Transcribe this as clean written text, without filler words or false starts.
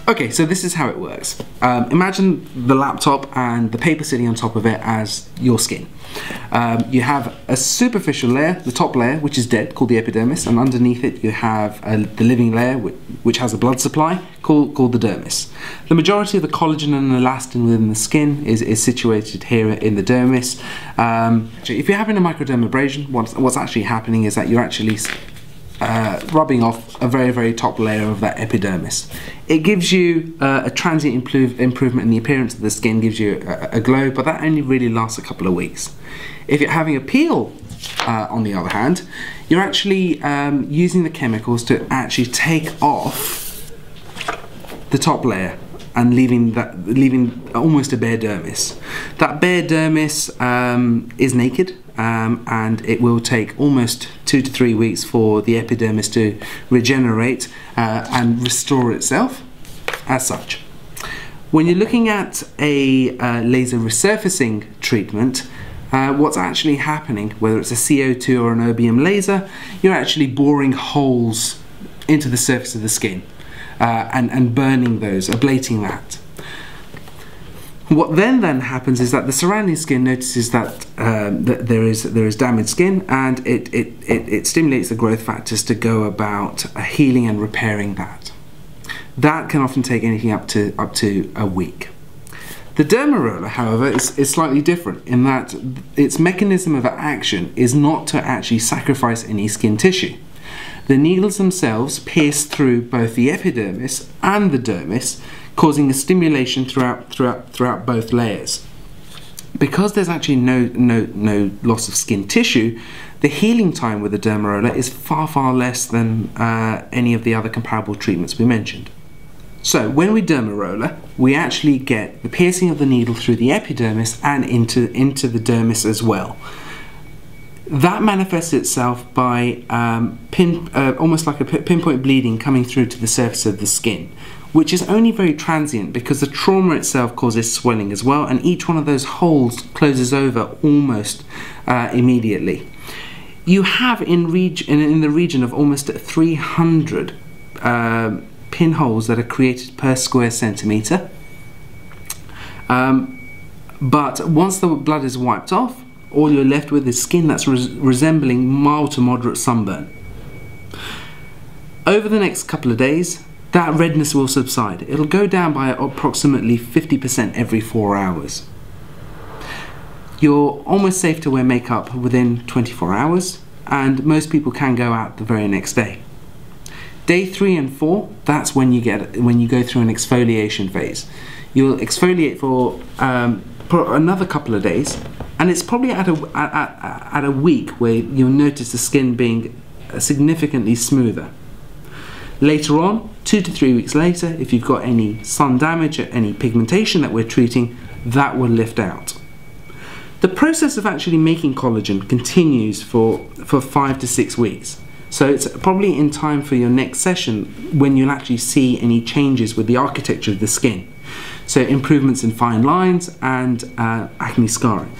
Okay, so this is how it works. Imagine the laptop and the paper sitting on top of it as your skin. You have a superficial layer, the top layer, which is dead, called the epidermis, and underneath it you have the living layer, which has a blood supply, called the dermis. The majority of the collagen and elastin within the skin is situated here in the dermis. If you're having a microdermabrasion, what's actually happening is that you're actually rubbing off a very top layer of that epidermis. It gives you a transient improvement in the appearance of the skin, gives you a glow, but that only really lasts a couple of weeks. If you're having a peel, on the other hand, you're actually using the chemicals to actually take off the top layer and leaving almost a bare dermis. That bare dermis is naked, and it will take almost 2 to 3 weeks for the epidermis to regenerate and restore itself as such. When you're looking at a laser resurfacing treatment, what's actually happening, whether it's a CO2 or an erbium laser, you're actually boring holes into the surface of the skin and burning those, ablating that. What then happens is that the surrounding skin notices that there is damaged skin, and it stimulates the growth factors to go about healing and repairing that. That can often take anything up to a week. The Dermaroller, however, is slightly different in that its mechanism of action is not to actually sacrifice any skin tissue. The needles themselves pierce through both the epidermis and the dermis, causing a stimulation throughout both layers. Because there's actually no loss of skin tissue, the healing time with the Dermaroller is far less than any of the other comparable treatments we mentioned. So when we Dermaroller, we actually get the piercing of the needle through the epidermis and into the dermis as well. That manifests itself by almost like a pinpoint bleeding coming through to the surface of the skin, which is only very transient because the trauma itself causes swelling as well, and each one of those holes closes over almost immediately. You have in the region of almost 300 pinholes that are created per square centimetre, but once the blood is wiped off, all you're left with is skin that's resembling mild to moderate sunburn. Over the next couple of days, that redness will subside. It'll go down by approximately 50% every 4 hours. You're almost safe to wear makeup within 24 hours, and most people can go out the very next day. Day 3 and 4, that's when you go through an exfoliation phase. You'll exfoliate for another couple of days, and it's probably at a week where you'll notice the skin being significantly smoother. Later on, 2 to 3 weeks later, if you've got any sun damage or any pigmentation that we're treating, that will lift out. The process of actually making collagen continues for 5 to 6 weeks. So it's probably in time for your next session when you'll actually see any changes with the architecture of the skin. So improvements in fine lines and acne scarring.